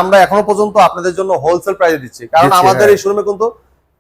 আমরা এখনো পর্যন্ত আপনাদের জন্য হোলসেল প্রাইসে দিচ্ছি, কারণ আমাদের এই শোরুমে কিন্তু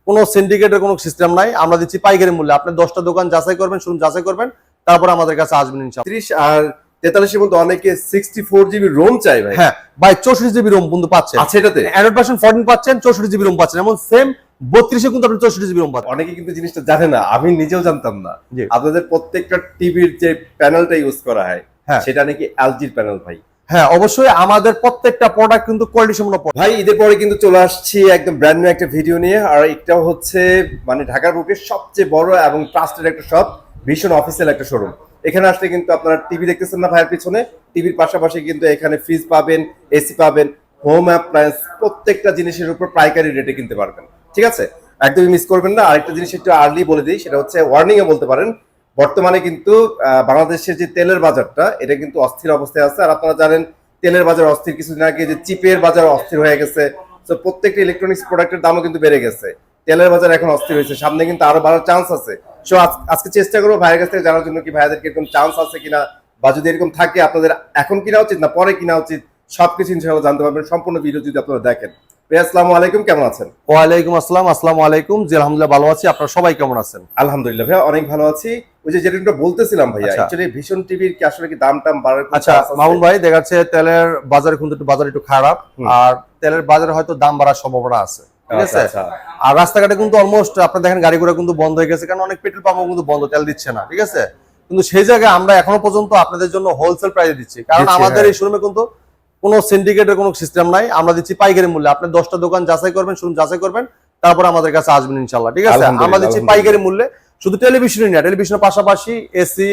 কোনো সিন্ডিকেটের কোনো সিস্টেম নাই। আমরা দিচ্ছি পাইকারি মূল্যে। আপনি 10টা দোকান যাচাই করবেন, শোরুম যাচাই করবেন, তারপর আমাদের কাছে আসবেন ইনশাআল্লাহ। 30 আর 43 এর মধ্যে অনেকে 64 জিবি রোম চাই ভাই। হ্যাঁ ভাই, 64 জিবি রোম কিন্তু পাচ্ছেন। আচ্ছা, এটাতে অ্যান্ড্রয়েড ভার্সন 14 পাচ্ছেন, 64 জিবি রোম পাচ্ছেন। এমন সেম 32 এ কিন্তু আপনি 64 জিবি রোম পাচ্ছেন। অনেকে কিন্তু জিনিসটা জানে না, আমি নিজেও জানতাম না। আপনাদের প্রত্যেকটা টিভির যে প্যানেলটা ইউজ করা হয় সেটা নাকি এলজির প্যানেল ভাই। হ্যাঁ অবশ্যই, আমাদের প্রত্যেকটা প্রোডাক্ট কিন্তু কোয়ালিটি সম্পন্ন। ভাই ঈদের পরে কিন্তু চলে আসছি একদম ব্র্যান্ড নিউ একটা ভিডিও নিয়ে, আর এটাও হচ্ছে মানে ঢাকার বুকে সবচেয়ে বড় এবং ট্রাস্টেড একটা শপ, ভীষণ অফিসিয়াল একটা শোরুম। এখানে আসলে কিন্তু আপনারা টিভি দেখতেছেন না ভাইয়ের পিছনে, টিভির পাশাপাশি কিন্তু এখানে ফ্রিজ পাবেন, এসি পাবেন, হোম অ্যাপ্লায়েন্স, প্রত্যেকটা জিনিসের উপর পাইকারি রেটে কিনতে পারবেন। ঠিক আছে, একদমই মিস করবেন না। আরেকটা জিনিস একটু আর্লি বলে দিই, সেটা হচ্ছে ওয়ার্নিং এ বলতে পারেন। বর্তমানে কিন্তু বাংলাদেশের যে তেলের বাজারটা, এটা কিন্তু অস্থির অবস্থায় আছে। আর আপনারা জানেন তেলের বাজার অস্থির, কিছুদিন আগে যে চিপের বাজার অস্থির হয়ে গেছে। তো প্রত্যেকটা ইলেকট্রনিক্স প্রোডাক্টের দামও কিন্তু বেড়ে গেছে। তেলের বাজার এখন অস্থির হয়েছে, সামনে কিন্তু আরো বাড়ার চান্স আছে। সো আজকে চেষ্টা করবো ভাইয়ের কাছ থেকে জানার জন্য কি ভাইয়াদের এরকম চান্স আছে কিনা, বা যদি এরকম থাকে আপনাদের এখন কিনা উচিত না পরে কিনা উচিত, সবকিছু ইনশাআল্লাহ জানতে পারবেন সম্পূর্ণ ভিডিও যদি আপনারা দেখেন। ভাই আসসালামু আলাইকুম, কেমন আছেন? ওয়ালাইকুম আসসালাম। আসসালামু আলাইকুম। জি আলহামদুলিল্লাহ ভালো আছি, আপনারা সবাই কেমন আছেন? আলহামদুলিল্লাহ ভাইয়া অনেক ভালো আছি। ওই যে যেটা বলতেছিলাম ভাইয়া, অ্যাকচুয়ালি ভীষণ টিভির কি আসলে কি দাম টাম বাড়ার? আচ্ছা মামুন ভাই, দেখা যাচ্ছে তেলের বাজারে কিন্তু বাজার একটু খারাপ, আর তেলের বাজারে হয়তো দাম বাড়ার সম্ভাবনা আছে। ঠিক আছে, আর রাস্তাঘাটে কিন্তু অলমোস্ট আপনারা দেখেন গাড়ি ঘোড়া কিন্তু বন্ধ হয়ে গেছে, কারণ অনেক পেট্রোল পাম্পও কিন্তু বন্ধ, তেল দিচ্ছে না। ঠিক আছে, কিন্তু সেই জায়গায় আমরা এখনো পর্যন্ত আপনাদের জন্য হোলসেল প্রাইসে দিচ্ছি, কারণ আমাদের এই শোরুমে কিন্তু কোনো সিন্ডিকেটের কোনো সিস্টেম নাই। আমরা দিচ্ছি পাইকারি মূল্যে। আপনি 10টা দোকান যাচাই করবেন, শোরুম যাচাই করবেন, তারপর আমাদের কাছে আসবেন ইনশাআল্লাহ। ঠিক আছে, আমরা দিচ্ছি পাইকারি মূল্যে। শুধু টেলিভিশনই না, টেলিভিশনের পাশাপাশি এসি,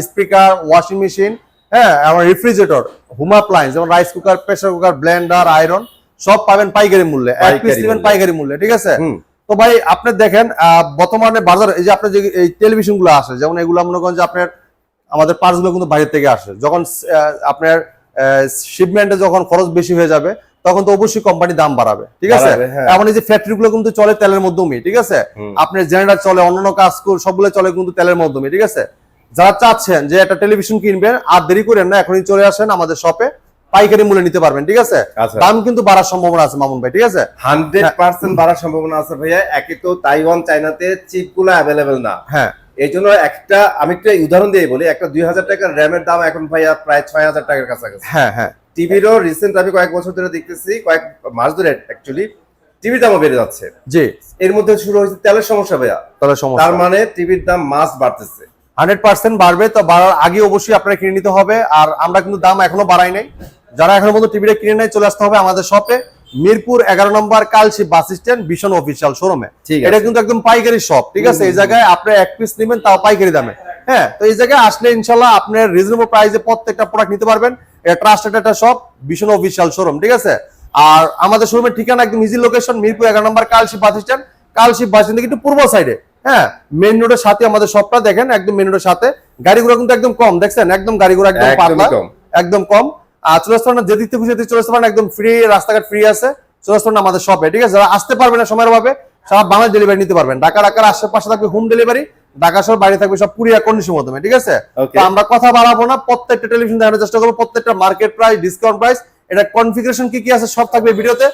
স্পিকার, ওয়াশিং মেশিন, হ্যাঁ, আমার রেফ্রিজারেটর, হোম অ্যাপ্লায়েন্স যেমন rice cooker, pressure cooker, Blender, iron সব পাবেন পাইকারি মূল্যে, এক পিস নেবেন পাইকারি মূল্যে। ঠিক আছে, তো ভাই আপনি দেখেন বর্তমানে বাজার এই যে আপনার যে এই টেলিভিশন গুলো আসে, যেমন এগুলো মনে করেন যে আপনার আমাদের পার্টস গুলো কিন্তু বাইরে থেকে আসে। যখন আপনার শিপমেন্টে যখন খরচ বেশি হয়ে যাবে, তখন তো অবশ্যই কোম্পানি দাম বাড়াবে। ঠিক আছে, এমন এই যে ফ্যাক্টরি গুলো কিন্তু চলে তেলের মাধ্যমে। ঠিক আছে, আপনার জেনারেটর চলে, অন্যান্য কাজ সবগুলো চলে কিন্তু তেলের মাধ্যমে। ঠিক আছে, যারা চাচ্ছেন যে একটা টেলিভিশন কিনবেন, আর দেরি করেন না, এখনই চলে আসেন আমাদের শপে, পাইকারি মূল্যে নিতে পারবেন। ঠিক আছে, দাম কিন্তু বাড়ার সম্ভাবনা আছে মামুন ভাই। ঠিক আছে, 100% বাড়ার সম্ভাবনা আছে ভাইয়া। একে তো তাইওয়ান চায়নাতে চিপ গুলো অ্যাভেলেবেল না। হ্যাঁ, এই জন্য একটা আমি একটা উদাহরণ দিয়ে বলি, একটা 2000 টাকার র্যামের দাম এখন ভাইয়া প্রায় 6000 টাকার কাছাকাছি। হ্যাঁ হ্যাঁ, টিভিরও রিসেন্ট আমি কয়েক বছর ধরে দেখতেছি, কয়েক মাস ধরে অ্যাকচুয়ালি টিভির দামও বেড়ে যাচ্ছে। জি, এর মধ্যে শুরু হয়েছে তেলের সমস্যা ভাইয়া। তেলের সমস্যা, তার মানে টিভির দাম মাস বাড়তেছে, 100% বাড়বে। তো বাড়ার আগে অবশ্যই আপনারা কিনে নিতে হবে। আর আমরা কিন্তু দাম এখনো বাড়াই নাই। যারা এখনো পর্যন্ত টিভিটা কিনে নাই, চলে আসতে হবে আমাদের শপে, Mirpur 11 number Kalshi bus stand, ভীষণ অফিসিয়াল শোরুমে। এটা কিন্তু একদম পাইকারি শপ। ঠিক আছে, এই জায়গায় আপনি এক পিস নেবেন, তাও পাইকারি দামে। হ্যাঁ, তো এই জায়গায় আসলে ইনশাল্লাহ আপনার রিজনেবল প্রাইসে প্রত্যেকটা প্রোডাক্ট নিতে পারবেন। এটা ট্রাস্টেড একটা শপ, ভীষণ অফিসিয়াল শোরুম। ঠিক আছে, আর আমাদের শোরুমের ঠিকানা একদম easy location, Mirpur 11 number Kalshi bus stand. Kalshi bus stand থেকে একটু পূর্ব সাইডে, হ্যাঁ, মেইন রোডের সাথে আমাদের শপটা দেখেন, একদম মেইন রোডের সাথে। গাড়িগুলো কিন্তু একদম কম, দেখছেন, একদম গাড়িগুলো একদম পাতলা, একদম কম। আর চলে আসতে পারেন, যে দিক থেকে খুশি চলে আসতে পারেন, একদম ফ্রি, রাস্তাঘাট ফ্রি আছে। চলে আসতে পারেন আমাদের শপে। ঠিক আছে, যারা আসতে পারবেন না সময়ের অভাবে, সারা বাংলাদেশ ডেলিভারি নিতে পারবেন। ঢাকার আশেপাশে থাকবে হোম ডেলিভারি, ঢাকা শহর বাইরে থাকবে সব কুরিয়ার কন্ডিশনের মাধ্যমে। ঠিক আছে, তো আমরা কথা বাড়াবো না, প্রত্যেকটা টেলিভিশন দেখানোর চেষ্টা করবো, প্রত্যেকটা মার্কেট প্রাইস, ডিসকাউন্ট প্রাইস, এটা কনফিগারেশন কি কি আছে সব থাকবে ভিডিওতে।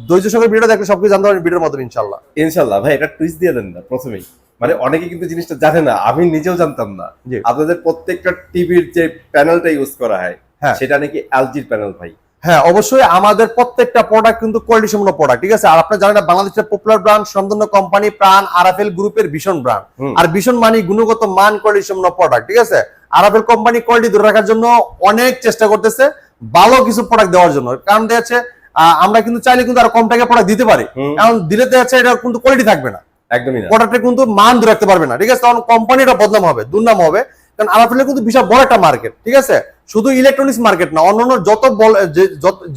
ধৈর্য সহকারে ভিডিও দেখলে সবকিছু জানতে পারবেন ভিডিওর মাধ্যমে ইনশাআল্লাহ। ইনশাআল্লাহ ভাই, এটা টুইস্ট দিয়ে দেন না প্রথমেই, মানে অনেকে কিন্তু জিনিসটা জানে না, আমি নিজেও জানতাম না। আপনাদের প্রত্যেকটা টিভির যে প্যানেলটা ইউজ করা হয় সেটা নাকি এলজির প্যানেল ভাই। হ্যাঁ অবশ্যই, আমাদের প্রত্যেকটা প্রোডাক্ট কিন্তু কোয়ালিটি সম্পন্ন প্রোডাক্ট। ঠিক আছে, আর আপনারা জানেন বাংলাদেশের পপুলার ব্র্যান্ড স্বনামধন্য কোম্পানি প্রাণ আরএফএল গ্রুপের ভীষণ ব্র্যান্ড। আর ভীষণ মানে গুণগত মান, কোয়ালিটি সম্পন্ন প্রোডাক্ট। ঠিক আছে, আরএফএল কোম্পানি কোয়ালিটি ধরে রাখার জন্য অনেক চেষ্টা করতেছে, ভালো কিছু প্রোডাক্ট দেওয়ার জন্য। কারণ দেখা যাচ্ছে আমরা কিন্তু চাইলে কিন্তু আর কম টাকা প্রোডাক্ট দিতে পারি, কারণ দিলে দেখা যাচ্ছে এটা কিন্তু কোয়ালিটি থাকবে না, একদমই না, প্রোডাক্টে কিন্তু মান ধরে রাখতে পারবে না। ঠিক আছে, তখন কোম্পানিটা বদনাম হবে, দুর্নাম হবে। কারণ আরএফএল কিন্তু বিশাল বড় একটা মার্কেট। ঠিক আছে, শুধু ইলেকট্রনিক্স মার্কেট না, অন্যান্য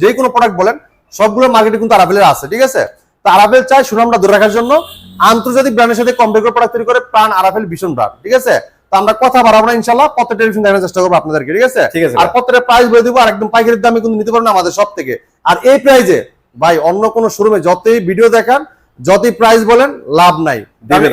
যে কোনো প্রোডাক্ট বলেন সবগুলো মার্কেটে কিন্তু আরএফএল আছে। ঠিক আছে, তো আরএফএল চাই সুনামটা ধরে রাখার জন্য আন্তর্জাতিক ব্র্যান্ডের সাথে কম্পেয়ার করে প্রোডাক্ট তৈরি করে প্রাণ আরএফএল ভীষণ ব্র্যান্ড। ঠিক আছে, তো আমরা কথা বাড়াবো না, ইনশাআল্লাহ প্রত্যেকটা টেলিভিশন দেখানোর চেষ্টা করবো আপনাদেরকে। ঠিক আছে, আর প্রত্যেকটা প্রাইস বলে দিব, আর একদম পাইকারি দামে কিন্তু নিতে পারবেন আমাদের সব থেকে। আর এই প্রাইজে ভাই অন্য কোনো শোরুমে যতই ভিডিও দেখান, যতই প্রাইস বলেন, লাভ নাই।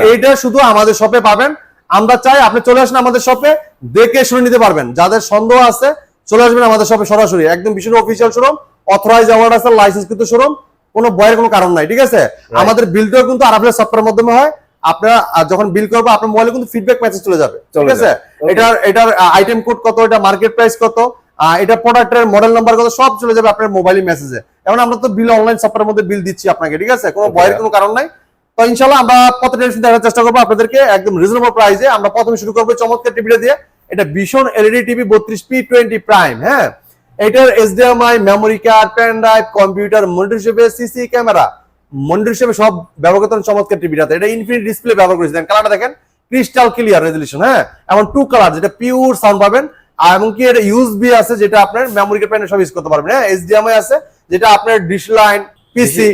এইটা শুধু আমাদের শপে পাবেন। আমরা চাই আপনি চলে আসেন আমাদের শপে, দেখে শুনে নিতে পারবেন। যাদের সন্দেহ আছে চলে আসবেন আমাদের শপে সরাসরি, একদম ভীষণ অফিসিয়াল শোরুম, অথরাইজ অ্যাওয়ার্ড আছে, লাইসেন্সকৃত শোরুম, কোনো ভয়ের কোনো কারণ নাই, ঠিক আছে। আমাদের বিলটাও কিন্তু আরাফেল সফটওয়্যারের মাধ্যমে হয়। আপনারা যখন বিল করবো আপনার মোবাইলে কিন্তু ফিডব্যাক মেসেজ চলে যাবে, ঠিক আছে। এটার আইটেম কোড কত, এটা মার্কেট প্রাইস কত, এটা প্রোডাক্টের মডেল নাম্বার কত, সব চলে যাবে আপনার মোবাইলে মেসেজে। এখন আমরা তো বিল অনলাইন সফটওয়্যারের মধ্যে বিল দিচ্ছি আপনাকে, ঠিক আছে, কোনো ভয়ের কোনো কারণ নাই। তো ইনশাআল্লাহ আমরা প্রত্যেকটা টেলিভিশন দেখার চেষ্টা করবো আপনাদেরকে একদম রিজনেবল প্রাইসে। আমরা প্রথমে শুরু করবো চমৎকার টিভিটা দিয়ে। এটা ভীষণ এলইডি টিভি 32p20 প্রাইম, হ্যাঁ। এটার HDMI, memory card, pen drive, computer, monitor হিসেবে, সিসি ক্যামেরা, মনিটর হিসেবে সব ব্যবহার করতে চমৎকার টিভিটাতে। এটা ইনফিনিট ডিসপ্লে ব্যবহার করেছি, কালারটা দেখেন ক্রিস্টাল ক্লিয়ার রেজলিউশন, হ্যাঁ। এমন 2 কালার, যেটা পিওর সাউন্ড পাবেন। আর এমনকি এটা ইউএসবি আছে, যেটা আপনার মেমোরি কার্ড, পেন সব ইউজ করতে পারবেন, হ্যাঁ। এইচডিএমআই আছে, যেটা আপনার ডিশ লাইন, পিসি,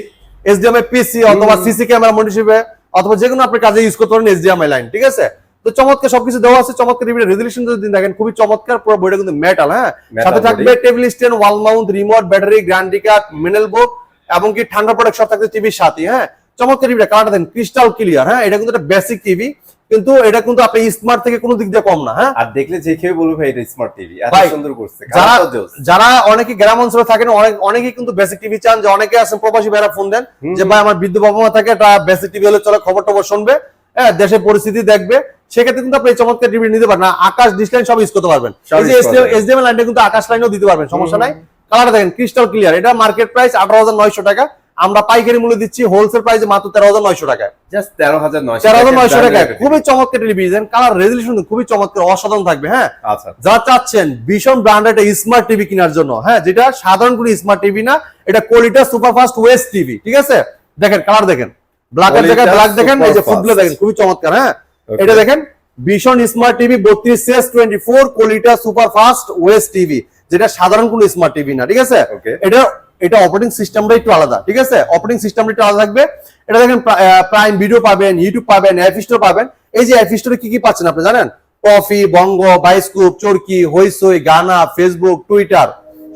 এইচডিএমআই পিসি অথবা সিসি ক্যামেরা মনিটর হিসেবে অথবা যে কোনো আপনার কাজে ইউজ করতে পারেন এইচডিএমআই লাইন, ঠিক আছে। তো চমৎকার সবকিছু দেওয়া আছে। চমৎকার টিভির রেজলিউশন যদি দেখেন খুবই চমৎকার, পুরো বডিটা কিন্তু মেটাল, হ্যাঁ। সাথে থাকবে table stand, wall mount, remote, battery, guarantee card, manual book এবং কি ঠান্ডা প্রোডাক্ট সব থাকছে টিভির সাথে, হ্যাঁ। চমৎকার টিভিটা কালারটা দেন ক্রিস্টাল ক্লিয়ার, হ্যাঁ। এটা কিন্তু একটা বেসিক টিভি, কিন্তু এটা কিন্তু আপনি স্মার্ট থেকে কোনো দিক দিয়ে কম না, হ্যাঁ। আর দেখলে যে কেউ বলবে ভাই এটা স্মার্ট টিভি, এত সুন্দর করছে। যারা অনেকে গ্রাম অঞ্চলে থাকেন, অনেকেই কিন্তু বেসিক টিভি চান, যে অনেকে আছেন প্রবাসী ভাইরা ফোন দেন যে ভাই আমার বৃদ্ধ বাবা মা থাকে, এটা বেসিক টিভি হলে চলে, খবর টবর শুনবে, হ্যাঁ, দেশের পরিস্থিতি দেখবে, সেক্ষেত্রে কিন্তু আপনি এই চমৎকার টিভি নিতে পারেন। আকাশ ডিশ লাইন সব ইউজ করতে পারবেন, এই যে এইচডিএমআই লাইনটা কিন্তু আকাশ লাইনও দিতে পারবেন, সমস্যা নাই। কালারটা দেখেন ক্রিস্টাল ক্লিয়ার। এটা মার্কেট প্রাইস 18,900 টাকা, আমরা পাইকারি মূল্য দিচ্ছি হোলসেল প্রাইসে মাত্র 13,900 টাকায়, জাস্ট 13,900 টাকায়। খুবই চমৎকার টেলিভিশন, কালার রেজলিউশন খুবই চমৎকার, অসাধারণ থাকবে, হ্যাঁ। আচ্ছা, যারা চাচ্ছেন ভীষণ ব্র্যান্ডেড স্মার্ট টিভি কেনার জন্য, হ্যাঁ, যেটা সাধারণ কোনো স্মার্ট টিভি না, এটা কোয়ালিটা সুপারফাস্ট ওয়েস টিভি, ঠিক আছে। দেখেন কালার দেখেন, ব্ল্যাক এর জায়গায় ব্ল্যাক দেখেন, এই যে ফুটগুলো দেখেন খুবই চমৎকার, হ্যাঁ। এটা দেখেন ভীষণ স্মার্ট টিভি 32/24 কোয়ালিটা সুপারফাস্ট ওয়েস টিভি, যেটা সাধারণ কোনো স্মার্ট টিভি না, ঠিক আছে। এটা অপারেটিং সিস্টেমটা একটু আলাদা, ঠিক আছে, অপারেটিং সিস্টেমটা একটু আলাদা থাকবে। এটা দেখেন প্রাইম ভিডিও পাবেন, ইউটিউব পাবেন, অ্যাপ স্টোর পাবেন। এই যে অ্যাপ স্টোরে কি কি পাচ্ছেন আপনি জানেন? কফি, বঙ্গ, বায়োস্কোপ, চরকি, হইসই, গানা, ফেসবুক, টুইটার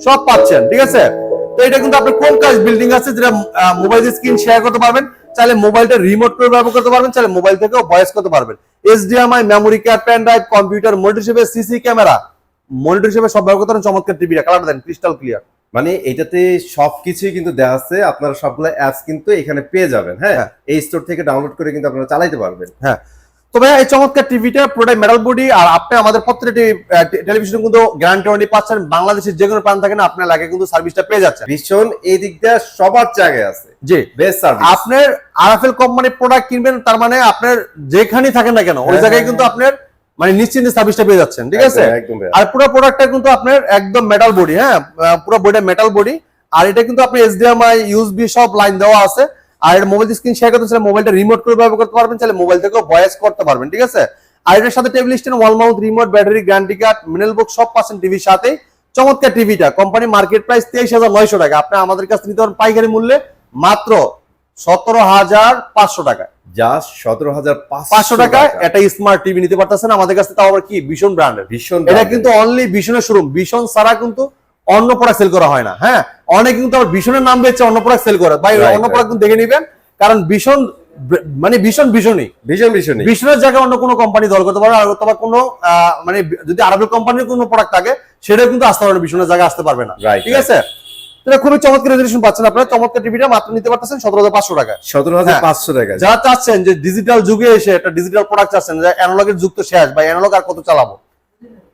সব পাচ্ছেন, ঠিক আছে। তো এটা কিন্তু আপনার কোন কাজ বিল্ডিং আছে, যেটা মোবাইল স্ক্রিন শেয়ার করতে পারবেন, চাইলে মোবাইলটা রিমোট করে ব্যবহার করতে পারবেন, চাইলে মোবাইল থেকেও ভয়েস করতে পারবেন। HDMI, memory card, pen drive, computer, monitor হিসেবে, সিসি ক্যামেরা মনিটর হিসেবে সব ব্যবহার করতে পারেন। চমৎকার টিভিটা কালারটা দেন ক্রিস্টাল ক্লিয়ার, মানে এটাতে সবকিছুই কিন্তু দেওয়া আছে, আপনারা সবগুলো অ্যাপস কিন্তু এখানে পেয়ে যাবেন, হ্যাঁ। এই স্টোর থেকে ডাউনলোড করে কিন্তু আপনারা চালাতে পারবেন, হ্যাঁ। তো ভাই এই চমৎকার টিভিটা পুরোটাই মেটাল বডি, আর আপনি আমাদের প্রত্যেকটি টেলিভিশন কিন্তু গ্যারান্টি ওয়ারেন্টি পাচ্ছেন। বাংলাদেশের যে কোনো প্রান্ত থাকেন আপনার লাগে কিন্তু সার্ভিসটা পেয়ে যাচ্ছেন। ভীষণ এই দিকটা সবার জায়গায় আছে, জি, বেস্ট সার্ভিস। আপনার আরাফেল কোম্পানির প্রোডাক্ট কিনবেন, তার মানে আপনার যেখানেই থাকেন না কেন ওই জায়গায় কিন্তু আপনার মানে নিশ্চিন্তে সার্ভিসটা পেয়ে যাচ্ছেন, ঠিক আছে। আর পুরো প্রোডাক্টটা কিন্তু আপনার একদম মেটাল বডি, হ্যাঁ, পুরো বডিটা মেটাল বডি। আর এটা কিন্তু আপনি এইচডিএমআই, ইউএসবি সব লাইন দেওয়া আছে। আর এটা মোবাইল স্ক্রিন শেয়ার করতে চাইলে মোবাইলটা রিমোট করে ব্যবহার করতে পারবেন, চাইলে মোবাইল থেকেও ভয়েস করতে পারবেন, ঠিক আছে। আর এটার সাথে table stand, wall mount, remote, battery, guarantee card, manual book সব পাচ্ছেন টিভির সাথে। চমৎকার টিভিটা কোম্পানি মার্কেট প্রাইস 23,900 টাকা, আপনি আমাদের কাছে নিতে পারেন পাইকারি মূল্যে মাত্র 17,500 টাকা। জাস্ট 17,500 টাকায় একটা স্মার্ট টিভি নিতে পারতেছেন আমাদের কাছে, তাও আবার কি ভীষণ ব্র্যান্ডের। এটা কিন্তু অনলি ভীষণের শোরুম, ভীষণ ছাড়া কিন্তু অন্য প্রোডাক্ট সেল করা হয় না, হ্যাঁ। অনেক কিন্তু আবার ভীষণের নাম বেচে অন্য প্রোডাক্ট সেল করে, ভাই অন্য প্রোডাক্ট কিন্তু দেখে নেবেন, কারণ ভীষণ মানে ভীষণের জায়গায় অন্য কোনো কোম্পানি দল করতে পারে, আর অথবা কোনো মানে যদি আরবেল কোম্পানির কোনো প্রোডাক্ট থাকে সেটা কিন্তু আসতে পারবে, ভীষণের জায়গায় আসতে পারবে না, ঠিক আছে। এটা খুবই চমৎকার রেজলিউশন পাচ্ছেন আপনারা। চমৎকার টিভিটা মাত্র নিতে পারতেছেন 17,500 টাকা। 17,500 টাকা। যারা চাচ্ছেন যে ডিজিটাল যুগে এসে একটা ডিজিটাল প্রোডাক্ট চাচ্ছেন, যে অ্যানালগের যুগ তো শেষ, বা অ্যানালগ আর কত চালাবো,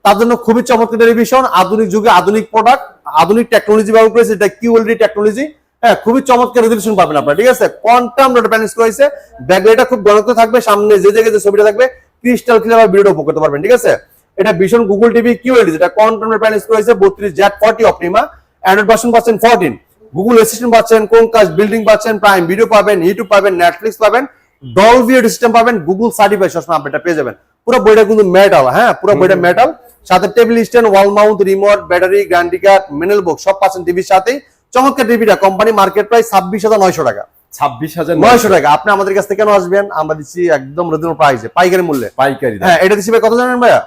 তার জন্য খুবই চমৎকার টেলিভিশন, আধুনিক যুগে আধুনিক প্রোডাক্ট, আধুনিক টেকনোলজি ব্যবহার করেছে, এটা কিউএলডি টেকনোলজি, হ্যাঁ। খুবই চমৎকার রেজলিউশন পাবেন আপনারা, ঠিক আছে। কোয়ান্টাম ডট প্যানেলস রয়েছে, ব্যাকলাইটটা খুব ঘনত্ব থাকবে, সামনে যে জায়গায় যে ছবিটা থাকবে ক্রিস্টাল ক্লিয়ার ভিডিওটা উপভোগ করতে পারবেন, ঠিক আছে। এটা ভীষণ গুগল টিভি কিউএলডি, যেটা কোয়ান্টাম ডট প্যানেলস রয়েছে, 32Z40 অপটিমা, অ্যান্ড্রয়েড ভার্সন পাচ্ছেন 14, গুগল অ্যাসিস্ট্যান্ট পাচ্ছেন, কোনকাস্ট বিল্ডিং পাচ্ছেন, প্রাইম ভিডিও পাবেন, ইউটিউব পাবেন, নেটফ্লিক্স পাবেন, ডলবি অডিও সিস্টেম পাবেন, গুগল সার্টিফাই সবসময় আপডেটটা পেয়ে যাবেন। পুরো বইটা কিন্তু মেটাল, হ্যাঁ, পুরো বইটা মেটাল। সাথে table stand, wall mount, remote, battery, guarantee card, manual book সব পাচ্ছেন টিভির সাথেই। চমৎকার টিভিটা কোম্পানি মার্কেট প্রাইস 26,900 টাকা। 26,900 টাকা। আপনি আমাদের কাছ থেকে কেন আসবেন? আমরা দিচ্ছি একদম রিজনেবল প্রাইসে, পাইকারি মূল্যে, পাইকারি। হ্যাঁ, এটা দিচ্ছি ভাই কত জানেন ভাইয়া?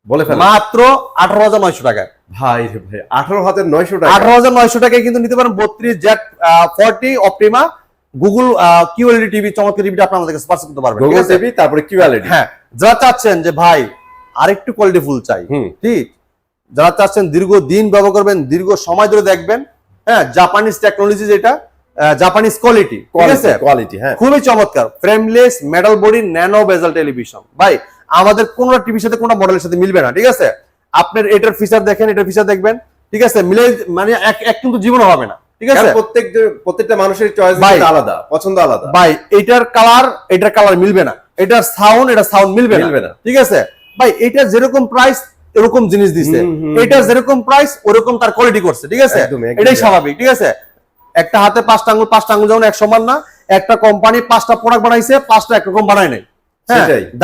বলে ফেলেন। মাত্র 18,900 টাকায়। ভাই রে ভাই 18,900 টাকা। 18,900 টাকায় কিন্তু নিতে পারেন 32Z40 Optima Google QLED TV. চমৎকার টিভিটা আপনি আমাদের কাছে পারচেজ করতে পারবেন, গুগল টিভি তারপরে কিউএলইডি, হ্যাঁ। যারা চাচ্ছেন যে ভাই আরেকটু কোয়ালিটি ফুল চাই, ঠিক, যারা চাচ্ছেন দীর্ঘদিন ব্যবহার করবেন, দীর্ঘ সময় ধরে দেখবেন, হ্যাঁ, জাপানিজ টেকনোলজি, যেটা জাপানিজ কোয়ালিটি, ঠিক আছে, কোয়ালিটি, হ্যাঁ, খুবই চমৎকার। ফ্রেমলেস মেটাল বডি ন্যানো বেজেল টেলিভিশন, ভাই আমাদের কোন টিভির সাথে কোন মডেলের সাথে মিলবে না, ঠিক আছে। আপনার এটার ফিচার দেখেন, এটার ফিচার দেখবেন, ঠিক আছে, মিলে মানে এক কিন্তু জীবন হবে না, ঠিক আছে। প্রত্যেকটা মানুষের চয়েস আলাদা, পছন্দ আলাদা ভাই। এটার কালার মিলবে না, এটার সাউন্ড মিলবে না, ঠিক আছে ভাই। এটা যেরকম প্রাইস এরকম জিনিস দিছে, এটা যেরকম প্রাইস ওরকম তার কোয়ালিটি করছে, ঠিক আছে, এটাই স্বাভাবিক, ঠিক আছে। একটা হাতে পাঁচটা আঙ্গুল যেমন এক সমান না, একটা কোম্পানি 5টা প্রোডাক্ট বানাইছে, 5টা একরকম বানায় নাই।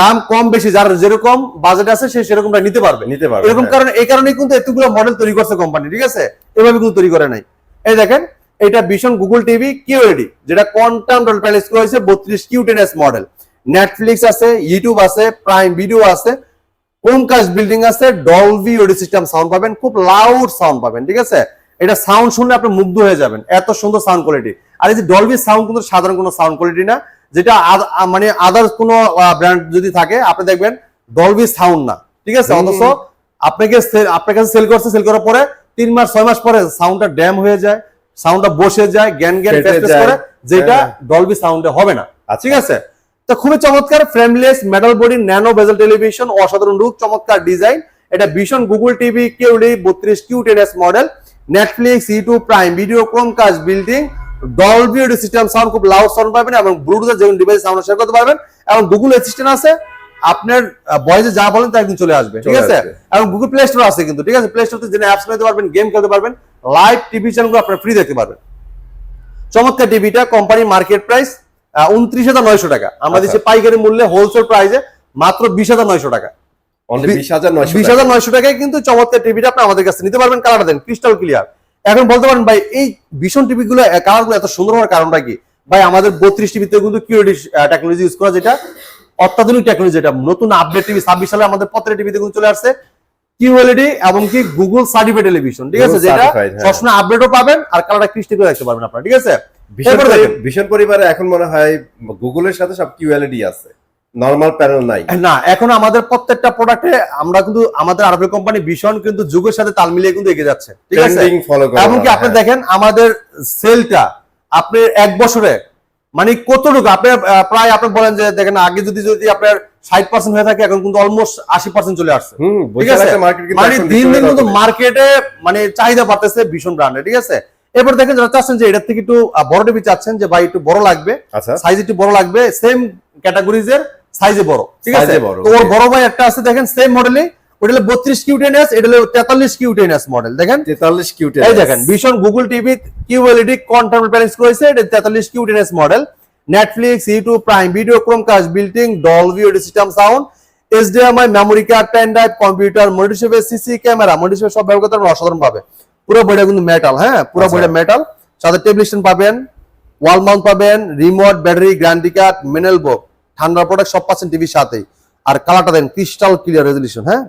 দাম কম বেশি যার যেরকম বাজেট আছে সে সেরকমটা নিতে পারবে। এরকম কারণে এই কারণেই কিন্তু এতগুলো মডেল তৈরি করছে কোম্পানি, ঠিক আছে, এভাবে কিন্তু তৈরি করে নাই। এই দেখেন, এটা ভীষণ গুগল টিভি কিউএলইডি, যেটা কোয়ান্টাম ডট প্যানেল স্কোর হয়েছে 32Q10S মডেল। নেটফ্লিক্স আছে, ইউটিউব আছে, প্রাইম ভিডিও আছে, ক্রোমকাস্ট বিল্ডিং আছে, ডলবি অডিও সিস্টেম সাউন্ড পাবেন, খুব লাউড সাউন্ড পাবেন, ঠিক আছে। এটা সাউন্ড শুনলে আপনি মুগ্ধ হয়ে যাবেন, এত সুন্দর সাউন্ড কোয়ালিটি। আর এই যে ডলবি সাউন্ড কিন্তু সাধারণ কোনো সাউন্ড কোয়ালিটি না, যেটা মানে আদার্স কোনো ব্র্যান্ড যদি থাকে আপনি দেখবেন ডলবি সাউন্ড না, ঠিক আছে। অথচ আপনার কাছে সেল করার পরে 3 মাস 6 মাস পরে সাউন্ডটা ড্যাম হয়ে যায়, সাউন্ডটা বসে যায়, জ্ঞান করে, যেটা ডলবি সাউন্ডে হবে না, ঠিক আছে। তো খুবই চমৎকার, ফ্রেমলেস মেটাল বডি ন্যানো বেজেল টেলিভিশন, অসাধারণ লুক, চমৎকার ডিজাইন। এটা ভীষণ Google TV QLED 32Q10S model. Netflix, YouTube, Prime Video, Chromecast built in, Dolby audio system sound, খুব লাউড সাউন্ড পাবেন এবং ব্লুটুথে যে ডিভাইস সাউন্ড শেয়ার করতে পারবেন, এবং গুগল অ্যাসিস্ট্যান্ট আছে, আপনার ভয়েসে যা বলেন তা একদিন চলে আসবে, ঠিক আছে। এবং গুগল প্লে স্টোর আছে কিন্তু, ঠিক আছে, প্লে স্টোর থেকে অ্যাপস নিতে পারবেন, গেম খেলতে পারবেন, লাইভ টিভি চ্যানেলগুলো আপনারা ফ্রি দেখতে পারবেন। চমৎকার টিভিটা, কোম্পানি মার্কেট প্রাইস 29,900 টাকা, আমরা দিচ্ছি পাইকারি মূল্যে হোলসেল প্রাইসে মাত্র 20,900 টাকা। 20,900 টাকায় কিন্তু চমৎকার টিভিটা আপনি আমাদের কাছে নিতে পারবেন। কালারটা দেন ক্রিস্টাল ক্লিয়ার। এখন বলতে পারেন ভাই এই ভীষণ টিভি গুলো কালারগুলো এত সুন্দর হওয়ার কারণটা কি? ভাই আমাদের 32 টিভিতে কিন্তু কিউএলইডি টেকনোলজি ইউজ করা, যেটা অত্যাধুনিক টেকনোলজি, যেটা নতুন আপডেট টিভি 26 সালে আমাদের প্রত্যেকটা টিভিতে কিন্তু চলে আসছে কিউএলইডি এবং কি গুগল সার্টিফাইড টেলিভিশন, ঠিক আছে, যেটা সবসময় আপডেটও পাবেন আর কালারটা ক্রিস্টাল ক্লিয়ার দেখতে পারবেন আপনারা, ঠিক আছে। ভীষণ পরিবারে এখন মনে হয় গুগলের সাথে সব কিউএলইডি আছে, নরমাল প্যানেল নাই না। এখন আমাদের প্রত্যেকটা প্রোডাক্টে আমরা কিন্তু আমাদের আরবি কোম্পানি ভীষণ কিন্তু যুগের সাথে তাল মিলিয়ে কিন্তু এগিয়ে যাচ্ছে, ঠিক আছে। এমনকি আপনি দেখেন আমাদের সেলটা আপনি 1 বছরে মানে কতটুকু আপনি প্রায় আপনি বলেন যে দেখেন আগে যদি আপনার 60% হয়ে থাকে, এখন কিন্তু অলমোস্ট 80% চলে আসছে, ঠিক আছে। মানে দিন দিন কিন্তু মার্কেটে মানে চাহিদা বাড়তেছে ভীষণ ব্র্যান্ডে, ঠিক আছে। এরপর দেখেন যারা চাচ্ছেন যে এটার থেকে একটু বড় টিভি চাচ্ছেন, যে ভাই একটু বড় লাগবে, সাইজ একটু বড় লাগবে, সেম ক্যাটাগরিজের সাইজে বড়, ঠিক আছে। তো ওর বড় ভাই একটা আছে দেখেন সেম মডেলে, ওটা হলো 32Q10S, এটা হলো 43Q10S মডেল। দেখেন 43Q10, এই দেখেন ভীষণ Google TV QLED quantum panel করেছে, এটা 43Q10S model. Netflix, YouTube, Prime Video, Chromecast built in, Dolby audio system sound, HDMI, memory card, pen drive, computer, monitor, CC camera, monitor সব ব্যবহার করতে অসাধারণ পাবে। পুরো বইটা কিন্তু মেটাল, হ্যাঁ পুরো বইটা মেটাল, সাথে টেবিল স্ট্যান্ড পাবেন, ওয়াল মাউন্ট পাবেন, remote, battery, guarantee card, manual book, ঠান্ডা প্রোডাক্ট সব পাচ্ছেন টিভির সাথেই। আর কালারটা দেন ক্রিস্টাল ক্লিয়ার রেজলিউশন, হ্যাঁ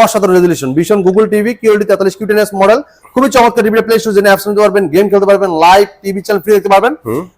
অসাধারণ রেজলিউশন। ভীষণ Google TV QLED 43Q10S model, খুবই চমৎকার টিভি। প্লে স্টোর জেনে অ্যাপস নিতে পারবেন, গেম খেলতে পারবেন, লাইভ টিভি চ্যানেল ফ্রি দেখতে পারবেন,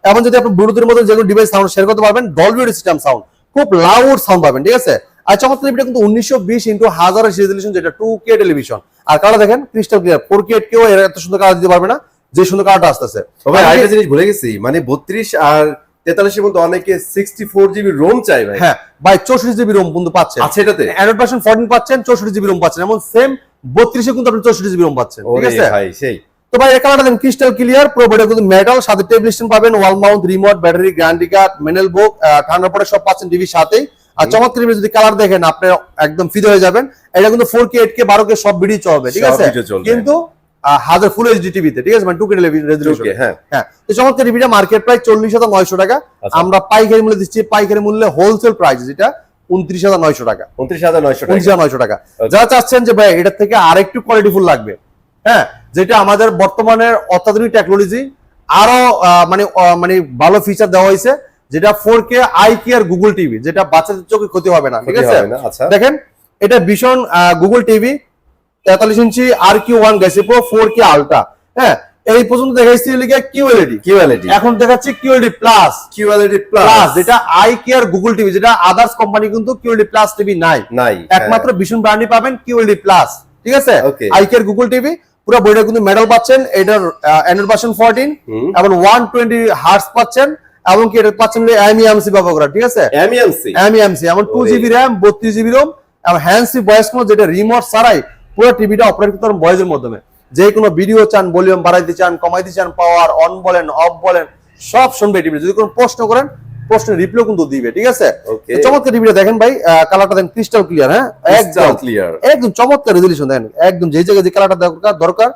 এবং যদি আপনি ব্লুটুথের মতো যেগুলো ডিভাইস সাউন্ড শেয়ার করতে পারবেন, ডলবি অডিও সিস্টেম সাউন্ড, খুব লাউড সাউন্ড পাবেন, ঠিক আছে। আর চমৎকার টিভিটা কিন্তু 1920x1000 রেজলিউশন, যেটা 2K টেলিভিশন। আর কালার দেখেন ক্রিস্টাল ক্লিয়ার, 4K কেউ এত সুন্দর কালার দিতে পারবে না, যে সুন্দর কালারটা আসতেছে। ভাই আরেকটা জিনিস ভুলে গেছি, মানে 32 আর 43 এর মধ্যে অনেকে 64GB রোম চাই ভাই। হ্যাঁ ভাই 64GB রোম কিন্তু পাচ্ছেন, আচ্ছা এটাতে অ্যান্ড্রয়েড ভার্সন 14 পাচ্ছেন, 64GB রোম পাচ্ছেন, এমন সেম 32 এ কিন্তু আপনি 64GB রোম পাচ্ছেন, ঠিক আছে ভাই। সেই তো ভাই এই কালারটা দেন ক্রিস্টাল ক্লিয়ার, পুরো বডিটা কিন্তু মেটাল, সাথে টেবিল স্ট্যান্ড পাবেন, wall mount, remote, battery, guarantee card, manual book, ঠান্ডা প্রোডাক্ট সব পাচ্ছেন টিভির সাথেই। আর চমৎকার যদি কালার দেখেন আপনি একদম ফিদে হয়ে যাবেন। এটা কিন্তু 4K 8K 12K সব ভিডিও চলবে, ঠিক আছে, কিন্তু হাজার ফুল এইচডি টিভিতে, ঠিক আছে, মানে 2K রেজলিউশন। হ্যাঁ তো চমৎকার টিভিটা মার্কেট প্রাইস 40,900 টাকা, আমরা পাইকারি মূল্যে দিচ্ছি, পাইকারি মূল্যে হোলসেল প্রাইস যেটা 29,900 টাকা। 29,900 টাকা। যারা চাচ্ছেন যে ভাই এটার থেকে আরেকটু কোয়ালিটিফুল লাগবে, হ্যাঁ, যেটা আমাদের বর্তমানের অত্যাধুনিক টেকনোলজি আরো মানে ভালো ফিচার দেওয়া হয়েছে, যেটা 4K eye care Google TV, যেটা বাচ্চাদের চোখে ক্ষতি হবে না, ঠিক আছে। দেখেন এটা ভীষণ গুগল টিভি 43 ইঞ্চি RQ1 গ্যাসি প্রো 4K আলট্রা, হ্যাঁ এই পর্যন্ত দেখাইছি লিখে কিউএলইডি, এখন দেখাচ্ছি কিউএলইডি প্লাস, যেটা আই কেয়ার গুগল টিভি, যেটা আদার্স কোম্পানি কিন্তু কিউএলইডি প্লাস টিভি নাই, একমাত্র ভীষণ ব্র্যান্ডই পাবেন কিউএলইডি প্লাস, ঠিক আছে। আই কেয়ার গুগল টিভি পুরো বডিটা কিন্তু মেটাল পাচ্ছেন, এটার অ্যান্ড্রয়েড ভার্সন 14 এবং 120 হার্টজ পাচ্ছেন, এবং কি এটা পাচ্ছেন এমইএমসি ব্যবহার করা, ঠিক আছে, এমইএমসি এবং 2GB RAM 32GB ROM এবং হ্যান্ড ফ্রি ভয়েস কোড, যেটা রিমোট ছাড়াই পুরো টিভিটা অপারেট করতে পারেন ভয়েসের মাধ্যমে। যে কোনো ভিডিও চান, ভলিউম বাড়াইতে চান, কমাইতে চান, পাওয়ার অন বলেন অফ বলেন সব শুনবে টিভি। যদি কোনো প্রশ্ন করেন প্রশ্নের রিপ্লাই কিন্তু দিবে, ঠিক আছে। চমৎকার টিভিটা দেখেন ভাই, কালারটা দেখেন ক্রিস্টাল ক্লিয়ার, হ্যাঁ একদম ক্লিয়ার, একদম চমৎকার রেজোলিউশন দেখেন, একদম যে জায়গায় যে কালারটা দরকার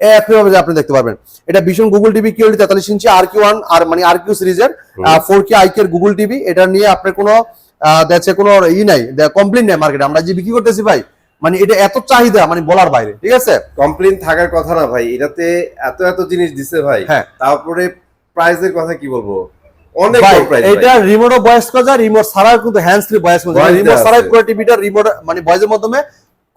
একইভাবে আপনি দেখতে পারবেন। এটা ভীষণ গুগল টিভি কিউএলডি 43 ইঞ্চি RQ1 আর মানে RQ সিরিজের 4K আইকের গুগল টিভি। এটা নিয়ে আপনার কোনো দেখছে কোনো নাই, কমপ্লেইন নাই মার্কেটে। আমরা যে বিক্রি করতেছি ভাই, মানে এটা এত চাহিদা মানে বলার বাইরে, ঠিক আছে। কমপ্লেইন থাকার কথা না ভাই, এটাতে এত জিনিস দিছে ভাই। হ্যাঁ, তারপরে প্রাইসের কথা কি বলবো, অনেক ভাই কম প্রাইস। এটা রিমোট ভয়েস করা, রিমোট ছাড়া কিন্তু হ্যান্ডস ফ্রি ভয়েস করা, রিমোট ছাড়া পুরো টিভিটা রিমোট মানে ভয়েসের মাধ্যমে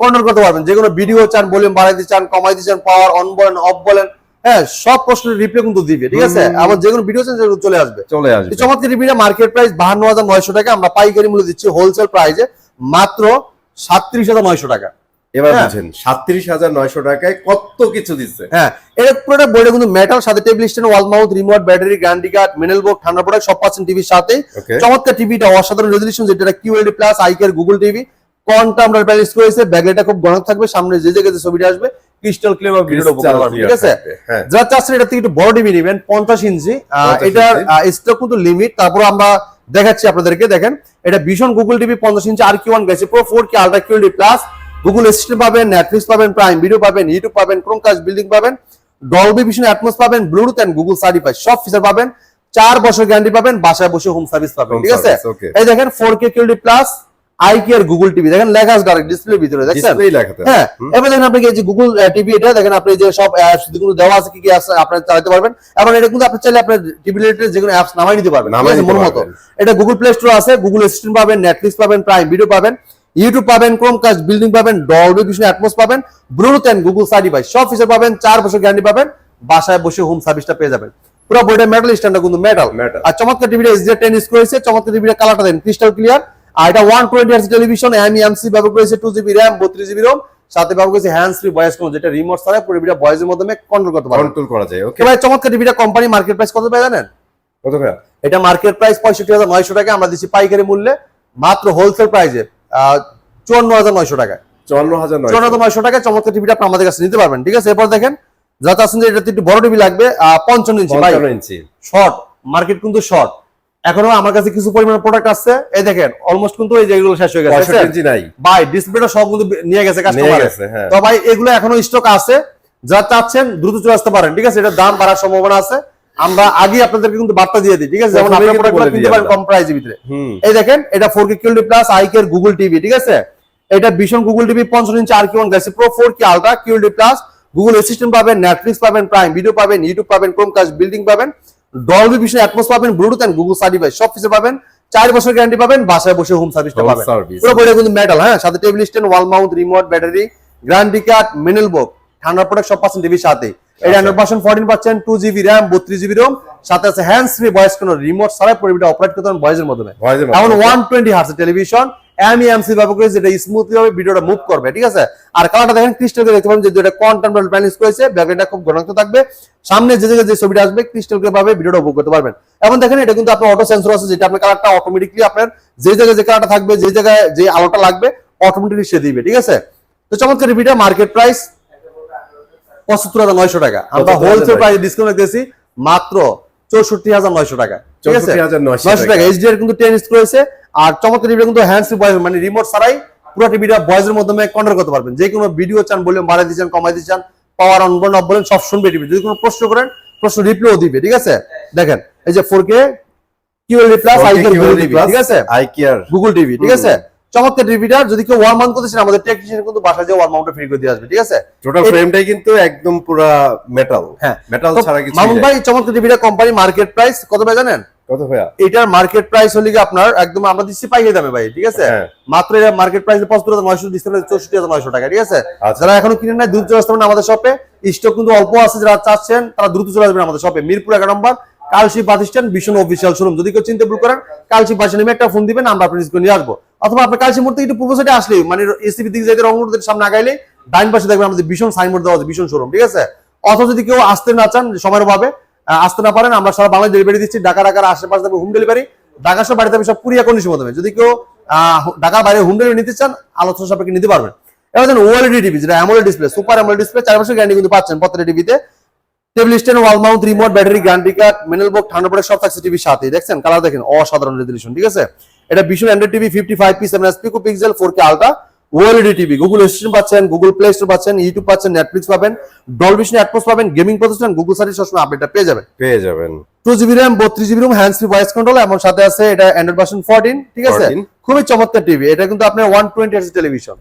কন্ট্রোল করতে পারবেন। যে কোনো ভিডিও চান, ভলিউম বাড়াইতে চান, কমাইতে চান, পাওয়ার অন বলেন অফ বলেন, হ্যাঁ সব প্রশ্নের রিপ্লাই কিন্তু দিবে, ঠিক আছে। আবার যে কোনো ভিডিও চান সেগুলো চলে আসবে। এই চমৎকার টিভিটা মার্কেট প্রাইস 52,900 টাকা, আমরা পাইকারি মূল্য দিচ্ছি হোলসেল প্রাইসে মাত্র 37,900 টাকা। এবার বুঝেন 37,900 টাকায় কত কিছু দিচ্ছে। হ্যাঁ, এটা পুরোটা বইটা কিন্তু মেটাল, সাথে table stand, wall mount, remote, battery, guarantee card, manual board, ঠান্ডা প্রোডাক্ট সব পাচ্ছেন টিভির সাথে। চমৎকার টিভিটা অসাধারণ রেজোলিউশন, যেটা কিউএলডি প্লাস আইকের গুগল টিভি কোয়ান্টাম আমরা প্যালেস করেছে। ব্যাকলাইটটা খুব ঘন থাকবে, সামনে যে জায়গায় যে ছবিটা আসবে ক্রিস্টাল ক্লিয়ার ভিডিওটা উপকার পাবেন, ঠিক আছে। যারা চাচ্ছেন এটা থেকে একটু বড় টিভি নেবেন 50 ইঞ্চি, এটার স্টক কিন্তু লিমিট। তারপর আমরা দেখাচ্ছি আপনাদেরকে, দেখেন এটা ভীষণ গুগল টিভি 50 ইঞ্চি RQ1 গেছে pro 4K ultra QLED plus, Google assistant পাবেন, নেটফ্লিক্স পাবেন, প্রাইম ভিডিও পাবেন, ইউটিউব পাবেন, ক্রোমকাস্ট বিল্ডিং পাবেন, ডলবি ভিশন অ্যাটমস পাবেন, ব্লুটুথ এন্ড গুগল সার্টিফাই সব ফিচার পাবেন, 4 বছর গ্যারান্টি পাবেন, বাসায় বসে হোম সার্ভিস পাবেন, ঠিক আছে। এই দেখেন 4K QLED plus ICARE Google TV, দেখেন লেখা আছে ডাইরেক্ট ডিসপ্লের ভিতরে, দেখছেন। হ্যাঁ, এবার দেখেন আপনি যে গুগল টিভি, এটা দেখেন আপনি যে সব অ্যাপস যেগুলো দেওয়া আছে কি কি আছে আপনি চালাতে পারবেন, এবং এটা কিন্তু আপনি চাইলে আপনার টিভি রিলেটেড যে কোনো অ্যাপস নামাই নিতে পারবেন মন মতো। এটা গুগল প্লে স্টোর আছে, গুগল অ্যাসিস্ট্যান্ট পাবেন, নেটফ্লিক্স পাবেন, প্রাইম ভিডিও পাবেন, ইউটিউব পাবেন, ক্রোমকাস্ট বিল্ডিং পাবেন, ডলবি ভিশন অ্যাটমস পাবেন, ব্লুটুথ এন্ড গুগল সার্টিফাই সব ফিচার পাবেন, 4 বছর গ্যারান্টি পাবেন, বাসায় বসে হোম সার্ভিসটা পেয়ে যাবেন। পুরো বইটা মেটাল, স্ট্যান্ডটা কিন্তু মেটাল। আর চমৎকার টিভিটা SJ 10 ইঞ্চ করেছে, চমৎকার টিভিটা কালারটা দেন ক্রিস্টাল ক্লিয়ার। আর এটা 120 হার্জ টেলিভিশন, এমইএমসি ব্যবহার করেছে, 2GB RAM 32GB ROM, সাথে ব্যবহার করেছে হ্যান্ডস ফ্রি ভয়েস কোড, যেটা রিমোট ছাড়া পুরো টিভিটা ভয়েসের মাধ্যমে কন্ট্রোল করতে পারবেন, কন্ট্রোল করা যায়। ওকে ভাই, চমৎকার টিভিটা কোম্পানি মার্কেট প্রাইস কত পায় জানেন? কত ভাই? এটা মার্কেট প্রাইস 65,900 টাকা, আমরা দিচ্ছি পাইকারি মূল্যে মাত্র হোলসেল প্রাইসে 54,900 টাকা। 54,900 টাকা চমৎকার টিভিটা আপনি আমাদের কাছে নিতে পারবেন, ঠিক আছে। এরপর দেখেন যারা আছেন যে এটা একটু বড় টিভি লাগবে 55 ইঞ্চি ভাই, শর্ট মার্কেট কিন্তু শর্ট, এখনো আমার কাছে কিছু পরিমাণ প্রোডাক্ট আছে। এই দেখেন অলমোস্ট কিন্তু এই যেগুলো শেষ হয়ে গেছে ভাই, ডিসপ্লেটা সব কিন্তু নিয়ে গেছে কাস্টমার। তো ভাই এগুলো এখনো স্টক আছে, যারা চাচ্ছেন দ্রুত চলে আসতে পারেন, ঠিক আছে। এটা দাম বাড়ার সম্ভাবনা আছে, আমরা আগে আপনাদেরকে কিন্তু বার্তা দিয়ে দিই, ঠিক আছে, যেমন আপনারা প্রোডাক্টগুলো কিনতে পারেন কম প্রাইসের ভিতরে। এই দেখেন এটা 4K কিউএলডি প্লাস আইকের গুগল টিভি, ঠিক আছে। এটা ভীষণ Google TV 50 inch RQ1 galaxy pro 4K ultra QLED plus, Google assistant পাবেন, নেটফ্লিক্স পাবেন, প্রাইম ভিডিও পাবেন, ইউটিউব পাবেন, ক্রোমকাস্ট বিল্ডিং পাবেন, ডলবি ভিশন অ্যাটমস পাবেন, ব্লুটুথ এন্ড গুগল সার্টিফাই সব ফিচার পাবেন, 4 বছর গ্যারান্টি পাবেন, বাসায় বসে হোম সার্ভিসটা পাবেন। পুরো বইটা কিন্তু মেটাল, হ্যাঁ, সাথে table stand, wall mount, remote, battery, guarantee card, manual board, ঠান্ডা প্রোডাক্ট সব পাচ্ছেন টিভির সাথে। এটা অ্যান্ড্রয়েড ভার্সন 14 পাচ্ছেন, 2GB RAM 32GB ROM, সাথে আছে হ্যান্ডস ফ্রি ভয়েস কোন, রিমোট ছাড়া পুরো ভিডিও অপারেট করতে পারেন ভয়েসের মাধ্যমে। এখন 120 হার্জ টেলিভিশন, এমইএমসি ব্যবহার করে যেটা স্মুথলি ভাবে ভিডিওটা মুভ করবে, ঠিক আছে। আর কালারটা দেখেন ক্রিস্টাল ক্লিয়ার, দেখতে পাবেন যে এটা কোয়ান্টাম প্যানেল করেছে, ব্যাকলাইটটা খুব ঘন থাকবে, সামনে যে জায়গায় যে ছবিটা আসবে ক্রিস্টাল ক্লিয়ার ভাবে ভিডিওটা উপভোগ করতে পারবেন। এবং দেখেন এটা কিন্তু আপনার অটো সেন্সর আছে, যেটা আপনার কালারটা অটোমেটিকলি আপনার যে জায়গায় যে কালারটা থাকবে, যে জায়গায় যে আলোটা লাগবে অটোমেটিকলি সে দিবে, ঠিক আছে। তো চমৎকার টিভিটা মার্কেট প্রাইস 75,900 টাকা, আমরা হোলসেল প্রাইস ডিসকাউন্ট দিয়েছি মাত্র 64,900 টাকা, ঠিক আছে। 900 টাকা HDR কিন্তু 10 ইঞ্চ করেছে। আর চমৎকার টিভিটা কিন্তু হ্যান্ডস ফ্রি ভয়েস মানে রিমোট ছাড়াই পুরো টিভিটা ভয়েসের মাধ্যমে কন্ট্রোল করতে পারবেন। যে কোনো ভিডিও চান, ভলিউম বাড়াইতে চান, কমাইতে চান, পাওয়ার অন বলেন অফ বলেন সব শুনবে টিভি। যদি কোনো প্রশ্ন করেন প্রশ্ন রিপ্লাইও দিবে, ঠিক আছে। দেখেন এই যে 4K QLED plus ICARE Google TV, ঠিক আছে, আইকেয়ার গুগল টিভি, ঠিক আছে। চমৎকার টিভিটা যদি কেউ ওয়াল মাউন্ট করতে চান, আমাদের টেকনিশিয়ান কিন্তু বাসায় যে ওয়াল মাউন্টটা ফ্রি করে দিয়ে আসবে, ঠিক আছে। টোটাল ফ্রেমটাই কিন্তু একদম পুরো মেটাল, হ্যাঁ, মেটাল ছাড়া কিছু মামুন ভাই চমৎকার টিভিটা কোম্পানি মার্কেট প্রাইস কত ভাই জানেন? কত ভাইয়া? এটার মার্কেট প্রাইস হলো কি আপনার একদম আমরা দিচ্ছি পাইকারি দামে ভাই, ঠিক আছে। মাত্র এটা মার্কেট প্রাইস 75,900 দিচ্ছি 64,900 টাকা, ঠিক আছে। যারা এখনো কিনেন না দ্রুত চলে আসবেন আমাদের শপে, স্টক কিন্তু অল্প আছে, যারা চাচ্ছেন তারা দ্রুত চলে আসবেন আমাদের শপে, Mirpur 11 number Kalshi bus stand ভীষণ অফিসিয়াল শোরুম। যদি কেউ চিন্তা ভুল করেন কালশি বাস স্ট্যান্ডে একটা ফোন দিবেন, আমরা আপনার নিয়ে আসবো। অথবা আপনার কালশি মোড় থেকে একটু পূর্ব সাইডে আসলে মানে এসিবি দিকে যাইতে রংপুরের সামনে আগাইলে ডাইন পাশে দেখবেন আমাদের ভীষণ সাইনবোর্ড দেওয়া আছে ভীষণ শোরুম, ঠিক আছে। অথবা যদি কেউ আসতে না চান সময়ের অভাবে আসতে না পারেন, আমরা সারা বাংলাদেশ ডেলিভারি দিচ্ছি। ঢাকার আশেপাশে হোম ডেলিভারি, ঢাকা সব বাড়িতে সব কুরিয়ার কন্ডিশনের মাধ্যমে। যদি কেউ ঢাকার বাইরে হোম ডেলিভারি নিতে চান আলোচনা সাপেক্ষে নিতে পারবেন। এবার দেখেন ওএলইডি টিভি, যেটা AMOLED display, super AMOLED display, 4 বছর গ্যারান্টি কিন্তু পাচ্ছেন প্রত্যেকটা টিভিতে। Table stand, wall mount, remote, battery guarantee card, manual box, ঠান্ডা পড়ে সব থাকছে টিভির সাথে। দেখছেন কালার দেখেন অসাধারণ রেজোলিউশন, ঠিক আছে। এটা ভীষণ অ্যান্ড্রয়েড টিভি 55 পিস pico pixel 4K ultra OLED TV. Google Assistant পাচ্ছেন, গুগল প্লে স্টোর পাচ্ছেন, ইউটিউব পাচ্ছেন, নেটফ্লিক্স পাবেন, ডলবি ভিশন অ্যাটমস পাবেন, গেমিং প্রতিষ্ঠান গুগল সার্ভিস সবসময় আপডেটটা পেয়ে যাবেন। 2GB RAM 32GB ROM, hands free voice control, এবং সাথে আছে এটা অ্যান্ড্রয়েড ভার্সন 14, ঠিক আছে। খুবই চমৎকার টিভি। এটা কিন্তু আপনার 120 হার্জ টেলিভিশন।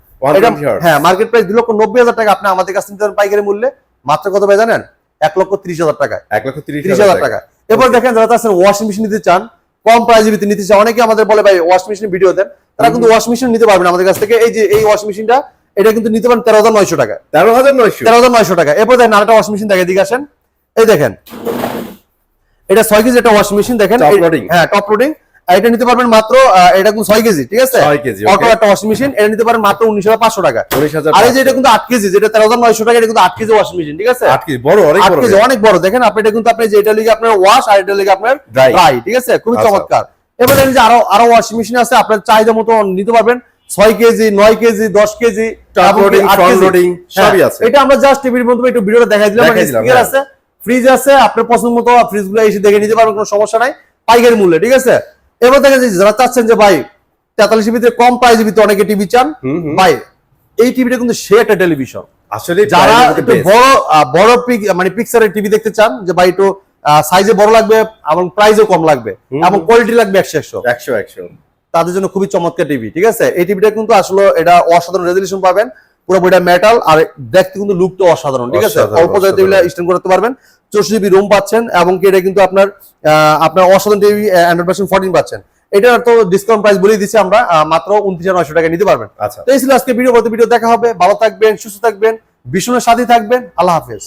হ্যাঁ, মার্কেট প্রাইস 2,90,000 টাকা, আপনি আমাদের কাছে নিতে পারেন পাইকারি মূল্যে মাত্র কত ভাই জানেন? 1,30,000 টাকায়। 1,30,000 টাকা। এরপর দেখেন যারা আছেন ওয়াশিং মেশিন নিতে চান, কম প্রাইসে নিতে চান, অনেকে আমাদের বলে ভাই ওয়াশিং মেশিন ভিডিও দেন, তারা কিন্তু ওয়াশিং মেশিন নিতে পারবেন আমাদের কাছ থেকে। এই যে এই ওয়াশিং মেশিনটা, এটা কিন্তু নিতে পারেন 13,900 টাকা। 13,900 টাকা। এরপর দেখেন আরেকটা ওয়াশিং মেশিন দেখে দিকে আসেন, এই দেখেন এটা 6 কেজি একটা ওয়াশিং মেশিন দেখেন, হ্যাঁ টপ লোডিং। এটা নিতে পারবেন মাত্র, এটা কিন্তু 6 কেজি, ঠিক আছে। অটো একটা ওয়াশিং মেশিন, এটা নিতে পারেন মাত্র 19,500 টাকা। আর এই যে এটা কিন্তু 8 কেজি, যেটা 13,900 টাকা, এটা কিন্তু 8 কেজি ওয়াশিং মেশিন, ঠিক আছে। 8 কেজি বড়, অনেক বড়। দেখেন আপনি এটা কিন্তু আপনি যে এটা লিগে আপনার ওয়াশ আর এটা লিগে আপনার ড্রাই, ঠিক আছে। খুবই চমৎকার। এবার দেখেন যে আরো ওয়াশিং মেশিন আছে, আপনার চাহিদা মতো নিতে পারবেন। 6 কেজি, 9 কেজি, 10 কেজি, সবই আছে। এটা আমরা জাস্ট টিভির মধ্যে একটু ভিডিওটা দেখাই দিলাম। স্পিকার আছে, ফ্রিজ আছে, আপনার পছন্দ মতো ফ্রিজগুলো এসে দেখে নিতে পারবেন, কোনো সমস্যা নাই, পাইকারি মূল্যে, ঠিক আছে। এবার দেখেন যে যারা চাচ্ছেন যে ভাই 43 জিবিতে কম প্রাইসে ভিতরে অনেকে টিভি চান, ভাই এই টিভিটা কিন্তু সে একটা টেলিভিশন। আসলে যারা একটু বড় মানে পিকচারের টিভি দেখতে চান, যে ভাই একটু সাইজে বড় লাগবে এবং প্রাইসও কম লাগবে এবং কোয়ালিটি লাগবে 100, তাদের জন্য খুবই চমৎকার টিভি, ঠিক আছে। এই টিভিটা কিন্তু আসলে এটা অসাধারণ রেজোলিউশন পাবেন, পুরো বইটা মেটাল, আর দেখতে কিন্তু লুকটা অসাধারণ, ঠিক আছে। অল্প জায়গায় টেবিলে স্ট্যান্ড করতে পারবেন, 64GB রুম পাচ্ছেন, এবং কি এটা কিন্তু আপনার অসাধারণ টিভি অ্যান্ড্রয়েড ভার্সন 14 পাচ্ছেন। এটার তো ডিসকাউন্ট প্রাইস বলেই দিচ্ছি আমরা, মাত্র 29,900 টাকা নিতে পারবেন। তো এই ছিল আজকে ভিডিও। ভিডিও দেখা হবে। ভালো থাকবেন, সুস্থ থাকবেন, ভীষণের সাথে থাকবেন। আল্লাহ হাফেজ।